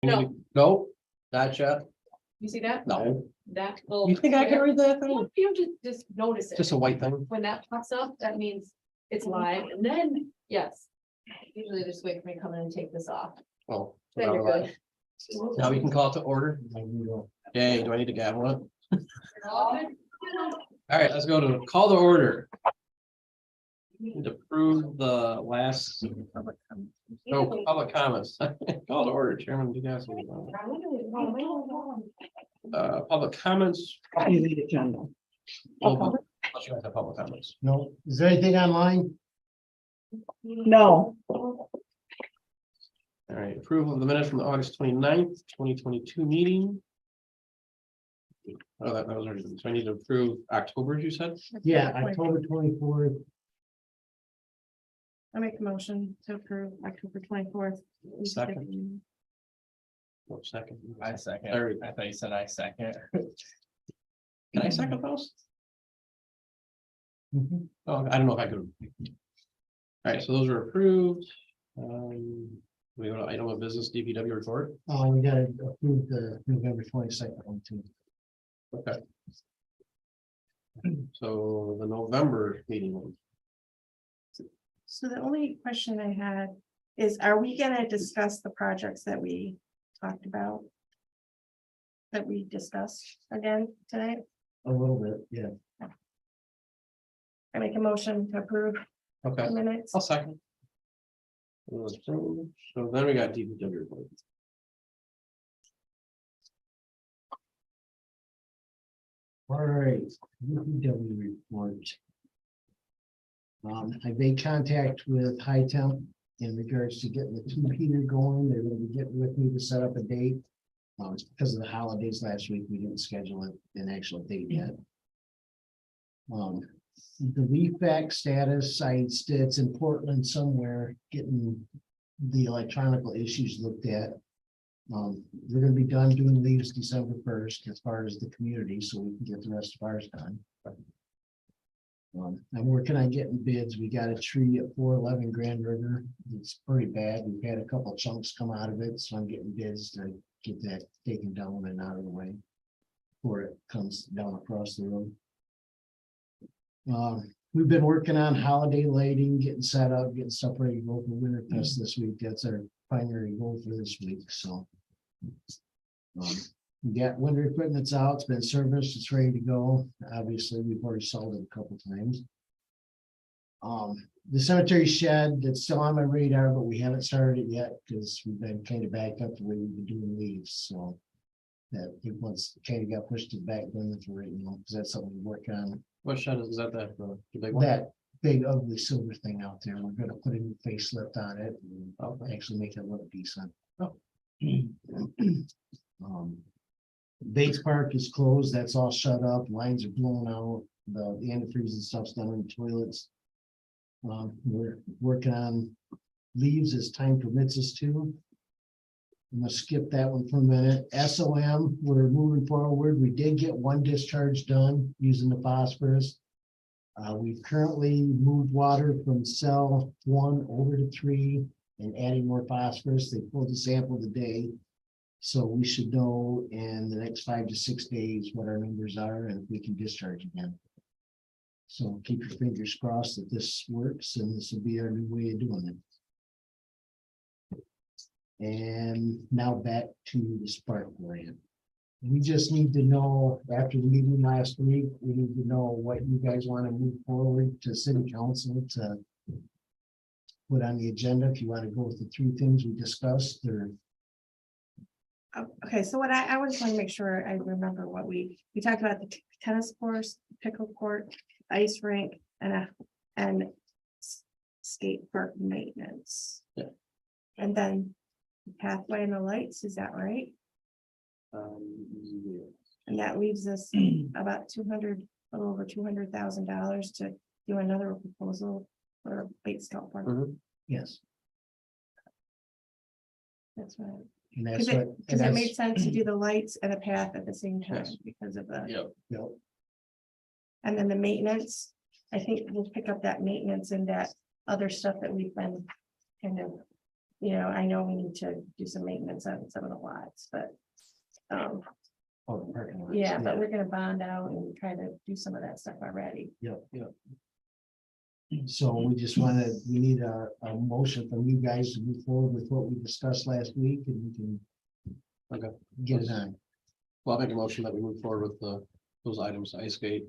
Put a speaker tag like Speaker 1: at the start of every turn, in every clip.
Speaker 1: No.
Speaker 2: No, not yet.
Speaker 1: You see that?
Speaker 2: No.
Speaker 1: That little.
Speaker 2: You think I can read that
Speaker 1: Well,
Speaker 2: thing?
Speaker 1: you just notice it.
Speaker 2: Just a white thing.
Speaker 1: When that pops up, that means it's live, and then, yes. Usually just wait for me to come in and take this off.
Speaker 2: Oh.
Speaker 1: Then you're good.
Speaker 2: Now we can call it to order. Yay, do I need to gavel it? All right, let's go to call to order. Need to approve the last. No, public comments. Call to order, Chairman. You guys. Public comments.
Speaker 3: The agenda.
Speaker 2: Let's try the public comments.
Speaker 4: No, is there anything online?
Speaker 3: No,
Speaker 2: All right, approval of the minutes from the August 29th, 2022 meeting. Oh, that was already, so I need to approve October, you said?
Speaker 4: Yeah, October 24th.
Speaker 5: I make a motion to approve October 24th.
Speaker 2: Second. Oh, second.
Speaker 6: I second.
Speaker 2: There we go.
Speaker 6: I thought you said I second.
Speaker 2: Can I second those?
Speaker 4: Mhm.
Speaker 2: Oh, I don't know if I could. All right, so those are approved. We go to item of business DPW report.
Speaker 4: We gotta approve the November 22nd one too.
Speaker 2: Okay. So the November meeting one.
Speaker 5: So the only question I had is, are we gonna discuss the projects that we talked about? That we discussed again tonight?
Speaker 4: A little bit, yeah.
Speaker 5: I make a motion to approve
Speaker 2: Okay,
Speaker 5: the minutes.
Speaker 2: I'll second. So then we got DPW report.
Speaker 4: All right, DPW report. I made contact with High Temp in regards to getting the two-peter going. They're gonna be getting with me to set up a date. It's because of the holidays last week, we didn't schedule an actual date yet. The leaf back status, it's in Portland somewhere, getting the electronical issues looked at. We're gonna be done doing leaves December 1st as far as the community, so we can get the rest of ours done. I'm working on getting bids. We got a tree at 411 Grand River. It's pretty bad. We've had a couple of chunks come out of it, so I'm getting bids to get that taken down and out of the way before it comes down across the road. We've been working on holiday lighting, getting set up, getting stuff ready to go for Winter Fest this week. That's our primary goal for this week, so. We got winter equipment's out, it's been serviced, it's ready to go. Obviously, we've already sold it a couple times. The cemetery shed, that's still on my radar, but we haven't started it yet because we've been kind of backed up the way we've been doing leaves, so. That it once kind of got pushed to the back burner for right now, because that's something we work on.
Speaker 2: What shed is that? The big one?
Speaker 4: That big ugly silver thing out there, we're gonna put a new facelift on it and actually make it look decent.
Speaker 2: Oh.
Speaker 4: Bates Park is closed, that's all shut up, lines are blown out, the antifreeze and stuff's done in the toilets. We're working on leaves as time permits us to. I'm gonna skip that one for a minute. SOM, we're moving forward. We did get one discharge done using the phosphorus. We've currently moved water from cell 1 over to 3 and adding more phosphorus. They pulled the sample today. So we should know in the next 5 to 6 days what our numbers are and if we can discharge again. So keep your fingers crossed that this works and this will be our new way of doing it. And now back to the spark grant. We just need to know, after the meeting last week, we need to know what you guys want to move forward to city council to put on the agenda. If you want to go with the 3 things we discussed, or
Speaker 5: Okay, so what I always want to make sure I remember what we talked about: the tennis course, pickle court, ice rink, and skate park maintenance.
Speaker 2: Yeah.
Speaker 5: And then pathway and the lights, is that right?
Speaker 2: Yeah.
Speaker 5: And that leaves us about a little over $200,000 to do another proposal for Bates Scout Park.
Speaker 2: Mhm.
Speaker 4: yes.
Speaker 5: That's right.
Speaker 4: And that's
Speaker 5: Because
Speaker 4: what.
Speaker 5: it made sense to do the lights and the path at the same time
Speaker 2: Yes.
Speaker 5: because of the,
Speaker 2: Yep.
Speaker 4: Yep.
Speaker 5: and then the maintenance. I think we'll pick up that maintenance and that other stuff that we've been kind of you know, I know we need to do some maintenance on some of the lots, but.
Speaker 4: Oh, the parking lots.
Speaker 5: Yeah, but we're gonna bond out and try to do some of that stuff already.
Speaker 4: Yep, yep. So we just wanted, we need a motion from you guys to move forward with what we discussed last week and we can.
Speaker 2: Okay.
Speaker 4: Get it on.
Speaker 2: Well, I'll make a motion that we move forward with those items, ice skate,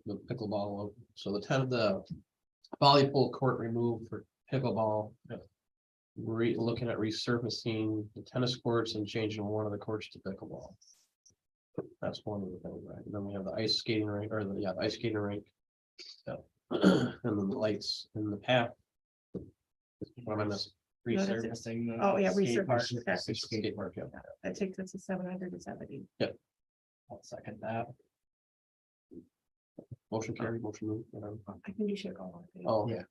Speaker 2: the pickleball, so the volleyball court removed for pickleball. Looking at resurfacing the tennis courts and changing one of the courts to pickleball. That's one of the things, right? And then we have the ice skating rink, or the ice skating rink. Yeah. And then the lights in the path. What am I missing?
Speaker 5: No, that's it.
Speaker 2: Resurfacing. the
Speaker 5: Oh, yeah,
Speaker 2: skate park.
Speaker 5: resurfacing, that's it.
Speaker 2: Skate park, yeah.
Speaker 5: That takes us to 770.
Speaker 2: I'll second that. Motion carried, motion moved. Whatever.
Speaker 5: I think you should go on.
Speaker 2: Oh,
Speaker 4: Yeah.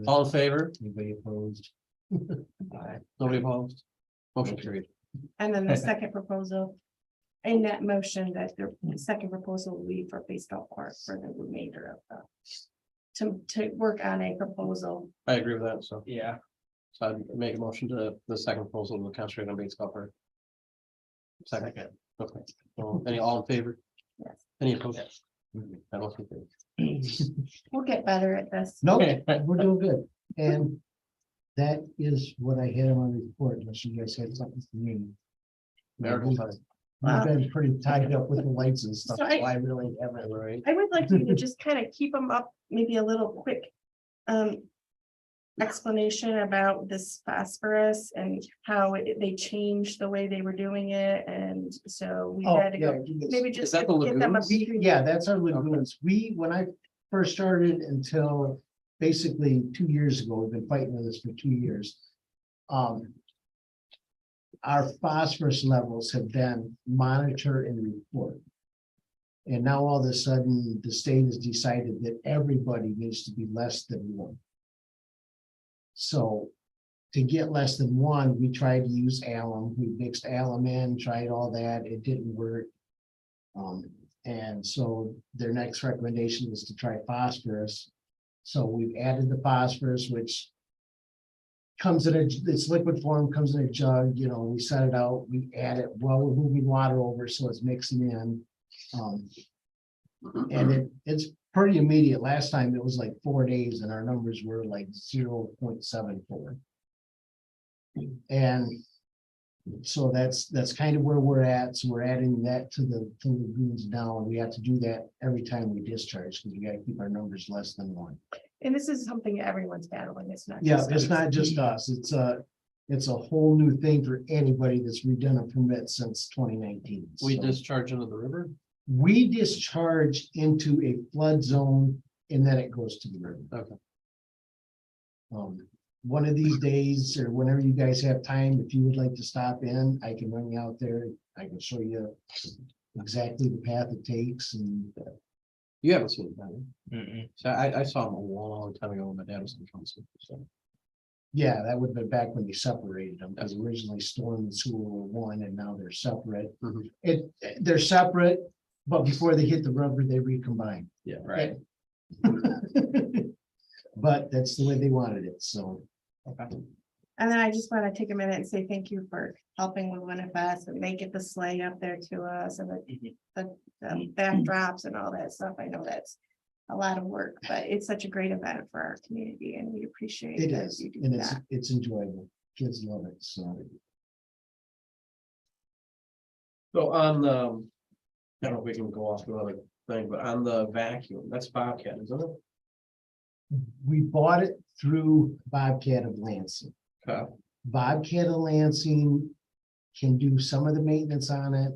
Speaker 2: all in favor?
Speaker 4: Anybody opposed?
Speaker 2: Nobody opposed? Motion carried.
Speaker 5: And then the second proposal. In that motion, that the second proposal will be for baseball court for the remainder of the. To work on a proposal.
Speaker 2: I agree with that, so.
Speaker 6: Yeah,
Speaker 2: So I'd make a motion to the second proposal to concentrate on baseball park. Second, okay. So, all in favor?
Speaker 5: Yes.
Speaker 2: Any opposed? I don't think there-
Speaker 5: We'll get better at this.
Speaker 4: No, we're doing good. And that is what I had on my report, unless you guys had something for me.
Speaker 2: Marigold time.
Speaker 4: We've been pretty tied up with the lights and stuff,
Speaker 5: So
Speaker 4: so I really haven't.
Speaker 2: Right.
Speaker 5: I would like you to just kind of keep them up, maybe a little quick. Explanation about this phosphorus and how they changed the way they were doing it, and so we
Speaker 4: Oh,
Speaker 5: had to
Speaker 4: yeah.
Speaker 5: go, maybe just
Speaker 2: that the
Speaker 5: get them up.
Speaker 2: lagoons?
Speaker 4: Yeah, that's our lagoons. When I first started until basically 2 years ago, we've been fighting with this for 2 years. Our phosphorus levels have been monitored and reported. And now all of a sudden, the state has decided that everybody needs to be less than 1. So to get less than 1, we tried to use alum. We mixed alum in, tried all that. It didn't work. And so their next recommendation was to try phosphorus. So we've added the phosphorus, which comes in it's liquid form, comes in a jug, you know, we set it out, we add it while we're moving water over, so it's mixing in. And it's pretty immediate. Last time it was like 4 days and our numbers were like 0.74. And so that's kind of where we're at. So we're adding that to the lagoons now, and we have to do that every time we discharge because we got to keep our numbers less than 1.
Speaker 5: And this is something everyone's battling, it's not.
Speaker 4: Yeah,
Speaker 5: just
Speaker 4: it's
Speaker 5: us.
Speaker 4: not just us. It's a whole new thing for anybody that's redone a permit since 2019.
Speaker 2: We
Speaker 4: So
Speaker 2: discharge into the river?
Speaker 4: we discharge into a flood zone and then it goes to the river.
Speaker 2: Okay.
Speaker 4: One of these days or whenever you guys have time, if you would like to stop in, I can bring you out there. I can show you exactly the path it takes and
Speaker 2: You haven't seen it, have you?
Speaker 6: mm-mm.
Speaker 2: So I saw him a long time ago when my dad was in council, so.
Speaker 4: yeah, that would have been back when they separated them, because originally Storm and Sewer were one and now they're separate.
Speaker 2: Mhm.
Speaker 4: They're separate, but before they hit the rubber, they recombine.
Speaker 2: Yeah,
Speaker 6: Right.
Speaker 4: But that's the way they wanted it, so.
Speaker 5: And then I just want to take a minute and say thank you for helping with Winifest and making the sleigh up there to us and the backdrops and all that stuff. I know that's a lot of work, but it's such a great event for our community and we appreciate
Speaker 4: It
Speaker 5: that
Speaker 4: is,
Speaker 5: you do
Speaker 4: and
Speaker 5: that.
Speaker 4: it's enjoyable. Kids love it, so.
Speaker 2: So on the, I don't know if we can go off to another thing, but on the vacuum, that's Bobcat, isn't it?
Speaker 4: We bought it through Bobcat of Lansing.
Speaker 2: Okay.
Speaker 4: Bobcat of Lansing can do some of the maintenance on it,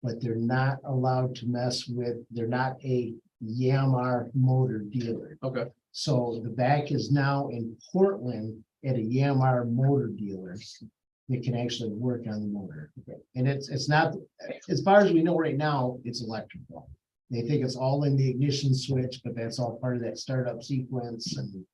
Speaker 4: but they're not allowed to mess with, they're not a Yamaha motor dealer.
Speaker 2: Okay.
Speaker 4: So the back is now in Portland at a Yamaha motor dealer that can actually work on the motor. And it's not, as far as we know right now, it's electrical. They think it's all in the ignition switch, but that's all part of that startup sequence and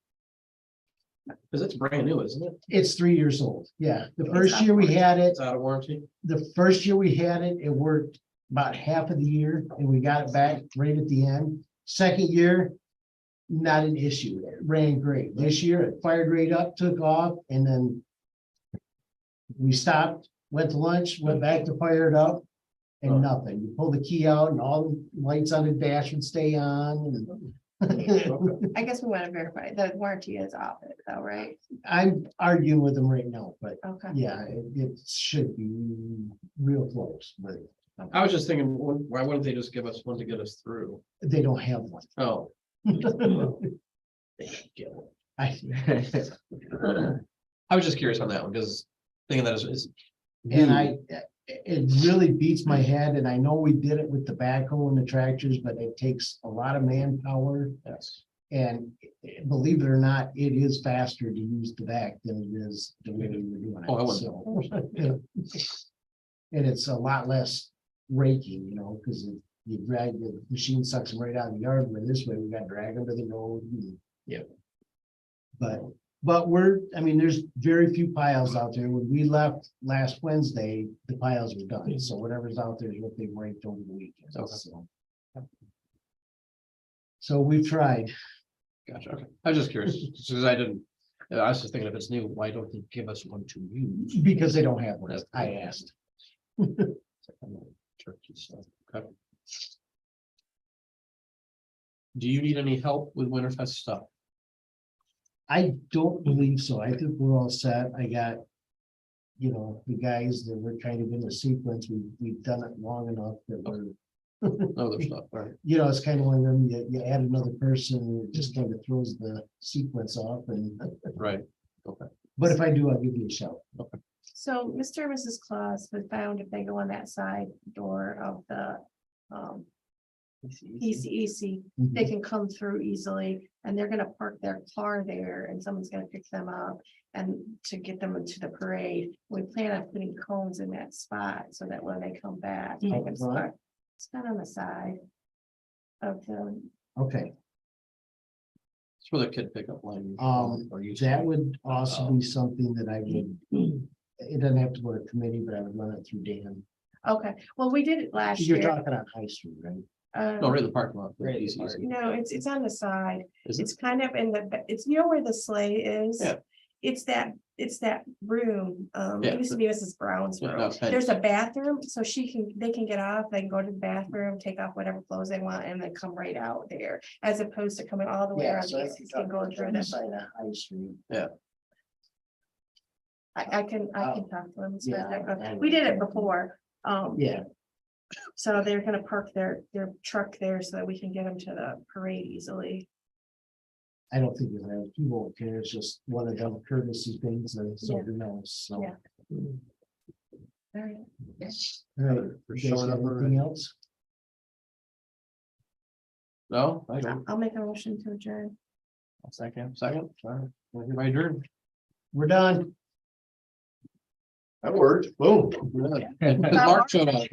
Speaker 2: Cause it's brand new, isn't it?
Speaker 4: it's 3 years old. Yeah, the
Speaker 5: It's
Speaker 4: first
Speaker 5: not
Speaker 4: year we had it,
Speaker 2: It's out of warranty?
Speaker 4: the first year we had it, it worked about half of the year and we got it back right at the end. Second year, not an issue. It ran great. This year it fired right up, took off, and then we stopped, went to lunch, went back to fire it up.
Speaker 2: Oh.
Speaker 4: And nothing. You pull the key out and all the lights on the dash would stay on. and-
Speaker 5: I guess we want to verify the warranty is off it though, right?
Speaker 4: I'm arguing with them right now, but
Speaker 5: Okay.
Speaker 4: yeah, it should be real close, but
Speaker 2: I was just thinking, why wouldn't they just give us one to get us through?
Speaker 4: they don't have one.
Speaker 2: Oh.
Speaker 4: I,
Speaker 2: I was just curious on that one, because thinking that is.
Speaker 4: and it really beats my head, and I know we did it with the backhoe and the tractors, but it takes a lot of manpower.
Speaker 2: Yes.
Speaker 4: And believe it or not, it is faster to use the back than it is the way we were doing
Speaker 2: Oh, I
Speaker 4: it,
Speaker 2: wouldn't.
Speaker 4: so. And it's a lot less raking, you know, because you drag the machine sucks them right out of the yard, where this way we got to drag them to the road.
Speaker 2: Yeah.
Speaker 4: But I mean, there's very few piles out there. When we left last Wednesday, the piles were done. So whatever's out there is what they raked over the weekend.
Speaker 2: Okay.
Speaker 4: So we've tried.
Speaker 2: Gotcha, okay. I was just curious, because I didn't, I was just thinking if it's new, why don't they give us one to use?
Speaker 4: Because they don't have one. I asked.
Speaker 2: Turkey stuff, okay. Do you need any help with Winterfest stuff?
Speaker 4: I don't believe so. I think we're all set. I got, you know, the guys that were kind of in the sequence. We've done it long enough that we're,
Speaker 2: Other stuff, all right.
Speaker 4: you know, it's kind of one of them, you add another person, it just kind of throws the sequence off and,
Speaker 2: Right, okay.
Speaker 4: but if I do, I'll give you a shout.
Speaker 5: So Mr. and Mrs. Claus was found if they go on that side door of the ECEC, they can come through easily and they're gonna park their car there and someone's gonna pick them up. And to get them into the parade, we plan on putting cones in that spot so that when they come back, they can start. It's not on the side of the,
Speaker 4: Okay,
Speaker 2: It's for the kid pickup line. Or you.
Speaker 4: that would also be something that I would, it doesn't have to go to committee, but I would run it through Dan.
Speaker 5: okay, well, we did it last
Speaker 4: You're
Speaker 5: year.
Speaker 4: talking on High Street, right?
Speaker 2: No, right in the parking lot.
Speaker 4: Right in the
Speaker 2: Easy, easy.
Speaker 5: No, it's on the side.
Speaker 2: Is it?
Speaker 5: It's kind of in the, it's, you know where the sleigh is?
Speaker 2: Yeah.
Speaker 5: It's that room,
Speaker 2: Yeah.
Speaker 5: it used to be Mrs. Brown's
Speaker 2: Yeah,
Speaker 5: room.
Speaker 2: that's fine.
Speaker 5: There's a bathroom, so they can get off, they can go to the bathroom, take off whatever clothes they want, and then come right out there. As opposed to coming all the way around, and going through this.
Speaker 4: High Street.
Speaker 5: I can talk to them.
Speaker 4: Yeah.
Speaker 5: We did it before,
Speaker 4: Yeah,
Speaker 5: so they're gonna park their truck there so that we can get them to the parade easily.
Speaker 4: I don't think he won't care. It's just one of them courtesy things and so who knows, so.
Speaker 5: Yeah. All right.
Speaker 4: All right,
Speaker 2: For
Speaker 4: you guys
Speaker 2: showing
Speaker 4: got
Speaker 2: up
Speaker 4: anything else?
Speaker 2: No, I don't.
Speaker 5: I'll make a motion to adjourn.
Speaker 2: Second, all right. Everybody adjourned.
Speaker 4: We're done.
Speaker 2: That worked. Boom. Mark showed up.